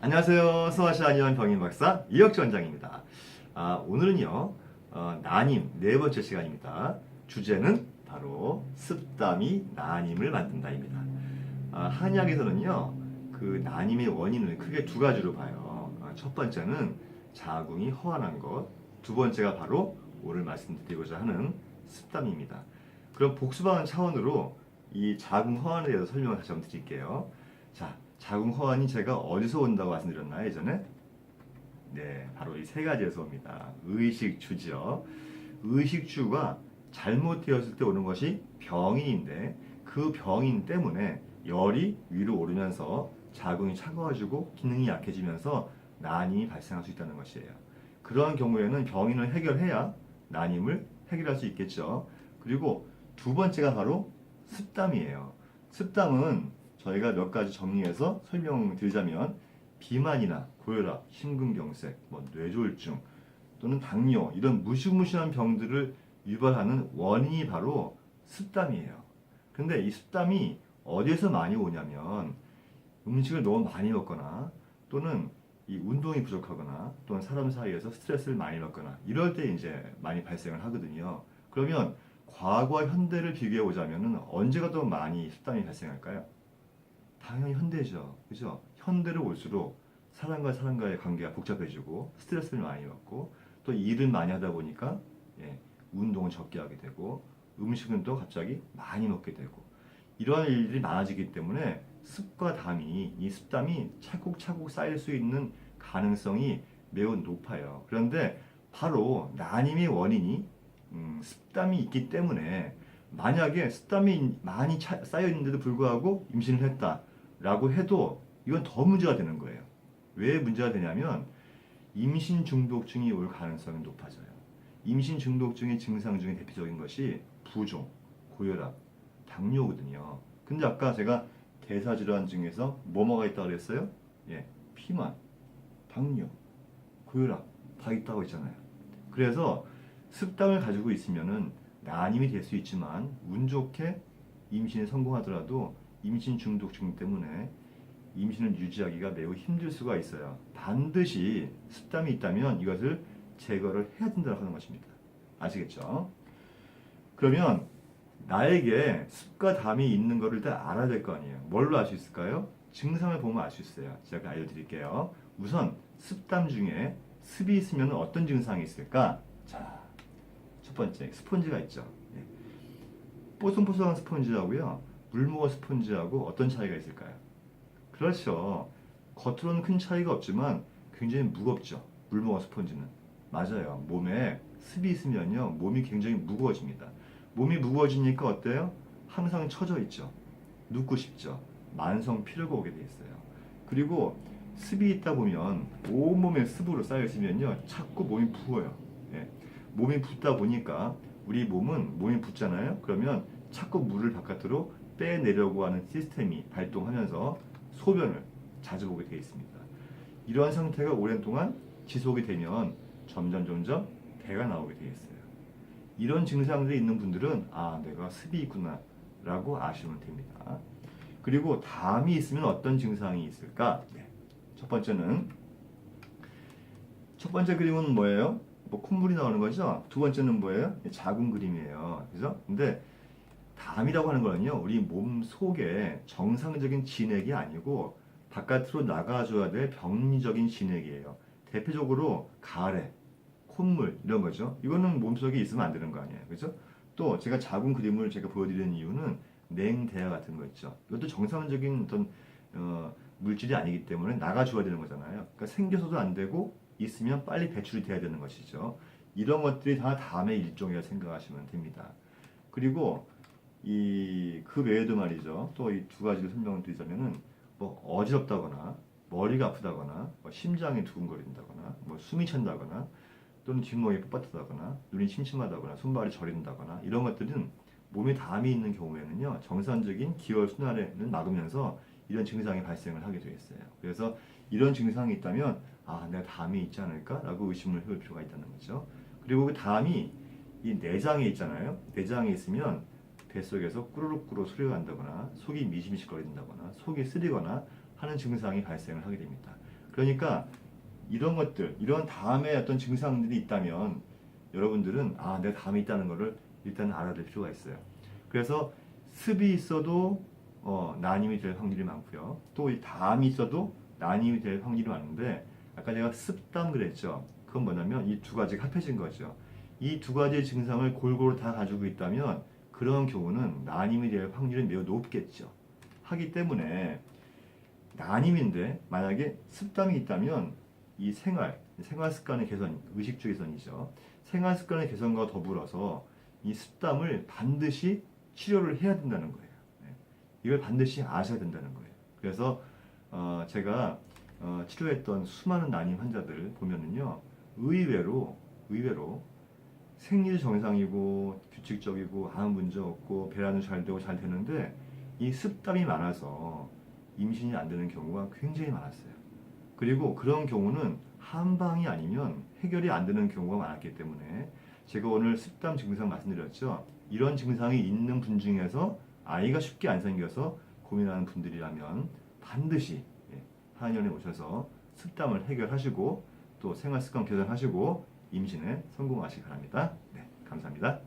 안녕하세요. 소아시 아니원 병인 박사 이혁주 원장입니다. 오늘은요, 난임 네 번째 시간입니다. 주제는 바로 습담이 난임을 만든다입니다. 한의학에서는요, 그 난임의 원인을 크게 두 가지로 봐요. 첫 번째는 자궁이 허한한 것, 두 번째가 바로 오늘 말씀드리고자 하는 습담입니다. 그럼 복습하는 차원으로 이 자궁 허한에 대해서 설명을 다시 한번 드릴게요. 자, 자궁 허환이 제가 어디서 온다고 말씀드렸나요, 예전에? 네, 바로 이 세 가지에서 옵니다. 의식주죠. 의식주가 잘못되었을 때 오는 것이 병인인데 그 병인 때문에 열이 위로 오르면서 자궁이 차가워지고 기능이 약해지면서 난임이 발생할 수 있다는 것이에요. 그러한 경우에는 병인을 해결해야 난임을 해결할 수 있겠죠. 그리고 두 번째가 바로 습담이에요. 습담은 저희가 몇 가지 정리해서 설명드리자면 비만이나 고혈압, 심근경색, 뇌졸중 또는 당뇨 이런 무시무시한 병들을 유발하는 원인이 바로 습담이에요. 근데 이 습담이 어디에서 많이 오냐면 음식을 너무 많이 먹거나 또는 이 운동이 부족하거나 또는 사람 사이에서 스트레스를 많이 받거나 이럴 때 이제 많이 발생을 하거든요. 그러면 과거와 현대를 비교해 보자면 언제가 더 많이 습담이 발생할까요? 당연히 현대죠. 그죠? 현대로 올수록 사람과 사람과의 관계가 복잡해지고 스트레스를 많이 받고 또 일을 많이 하다 보니까 운동을 적게 하게 되고 음식은 또 갑자기 많이 먹게 되고 이러한 일들이 많아지기 때문에 습과 담이 이 습담이 차곡차곡 쌓일 수 있는 가능성이 매우 높아요. 그런데 바로 난임의 원인이 습담이 있기 때문에 만약에 습담이 많이 쌓여 있는데도 불구하고 임신을 했다라고 해도 이건 더 문제가 되는 거예요. 왜 문제가 되냐면 임신 중독증이 올 가능성이 높아져요. 임신 중독증의 증상 중에 대표적인 것이 부종, 고혈압, 당뇨거든요. 근데 아까 제가 대사질환 중에서 뭐가 있다고 그랬어요? 피만, 당뇨, 고혈압 다 있다고 했잖아요. 그래서 습담을 가지고 있으면은 난임이 될 수 있지만 운 좋게 임신에 성공하더라도 임신 중독증 때문에 임신을 유지하기가 매우 힘들 수가 있어요. 반드시 습담이 있다면 이것을 제거를 해야 된다고 하는 것입니다. 아시겠죠? 그러면 나에게 습과 담이 있는 것을 일단 알아야 될 거 아니에요. 뭘로 알 수 있을까요? 증상을 보면 알 수 있어요. 제가 알려드릴게요. 우선 습담 중에 습이 있으면 어떤 증상이 있을까? 자, 첫 번째 스펀지가 있죠. 뽀송뽀송한 스펀지하고요, 물무거 스펀지하고 어떤 차이가 있을까요? 그렇죠. 겉으로는 큰 차이가 없지만 굉장히 무겁죠. 물무거 스펀지는. 맞아요. 몸에 습이 있으면요, 몸이 굉장히 무거워집니다. 몸이 무거워지니까 어때요? 항상 처져 있죠. 눕고 싶죠. 만성 피로가 오게 돼 있어요. 그리고 습이 있다 보면 온몸에 습으로 쌓여 있으면요, 자꾸 몸이 부어요. 몸이 붓다 보니까 우리 몸이 붓잖아요. 그러면 자꾸 물을 바깥으로 빼내려고 하는 시스템이 발동하면서 소변을 자주 보게 되어 있습니다. 이러한 상태가 오랜 동안 지속이 되면 점점 배가 나오게 되어 있어요. 이런 증상들이 있는 분들은 내가 습이 있구나 라고 아시면 됩니다. 그리고 담이 있으면 어떤 증상이 있을까? 첫 번째 그림은 뭐예요? 콧물이 나오는 거죠. 두 번째는 뭐예요? 자궁 그림이에요. 그죠? 근데 담이라고 하는 거는요, 우리 몸 속에 정상적인 진액이 아니고 바깥으로 나가줘야 될 병리적인 진액이에요. 대표적으로 가래, 콧물 이런 거죠. 이거는 몸속에 있으면 안 되는 거 아니에요. 그죠? 또 제가 자궁 그림을 제가 보여드리는 이유는 냉대야 같은 거 있죠. 이것도 정상적인 어떤 물질이 아니기 때문에 나가줘야 되는 거잖아요. 그러니까 생겨서도 안 되고 있으면 빨리 배출이 돼야 되는 것이죠. 이런 것들이 다 담의 일종이라 생각하시면 됩니다. 그리고 그 외에도 말이죠. 또 이 두 가지를 설명을 드리자면은 어지럽다거나 머리가 아프다거나 심장이 두근거린다거나 숨이 찬다거나 또는 뒷목이 뻣뻣하다거나 눈이 침침하다거나 손발이 저린다거나 이런 것들은 몸에 담이 있는 경우에는요, 정상적인 기혈 순환을 막으면서 이런 증상이 발생을 하게 되겠어요. 그래서 이런 증상이 있다면 내가 담이 있지 않을까라고 의심을 해볼 필요가 있다는 거죠. 그리고 그 담이 이 내장에 있잖아요. 내장에 있으면 뱃속에서 꾸르륵꾸르 소리가 난다거나 속이 미시미시거린다거나 속이 쓰리거나 하는 증상이 발생을 하게 됩니다. 그러니까 이런 것들, 이런 다음에 어떤 증상들이 있다면 여러분들은 내가 다음에 있다는 것을 일단 알아둘 필요가 있어요. 그래서 습이 있어도 난임이 될 확률이 많고요. 또 이 담이 있어도 난임이 될 확률이 많은데 아까 제가 습담 그랬죠. 그건 뭐냐면 이 두 가지가 합해진 거죠. 이 두 가지 증상을 골고루 다 가지고 있다면 그런 경우는 난임이 될 확률이 매우 높겠죠. 하기 때문에 난임인데 만약에 습담이 있다면 이 생활 습관의 개선, 의식주 개선이죠. 생활 습관의 개선과 더불어서 이 습담을 반드시 치료를 해야 된다는 거예요. 네. 이걸 반드시 아셔야 된다는 거예요. 그래서 제가 치료했던 수많은 난임 환자들 보면은요, 의외로 생리도 정상이고 규칙적이고 아무 문제 없고 배란도 잘 되고 잘 되는데 이 습담이 많아서 임신이 안 되는 경우가 굉장히 많았어요. 그리고 그런 경우는 한방이 아니면 해결이 안 되는 경우가 많았기 때문에 제가 오늘 습담 증상 말씀드렸죠. 이런 증상이 있는 분 중에서 아이가 쉽게 안 생겨서 고민하는 분들이라면 반드시 한의원에 오셔서 습담을 해결하시고 또 생활 습관 개선하시고 임신에 성공하시기 바랍니다. 네, 감사합니다.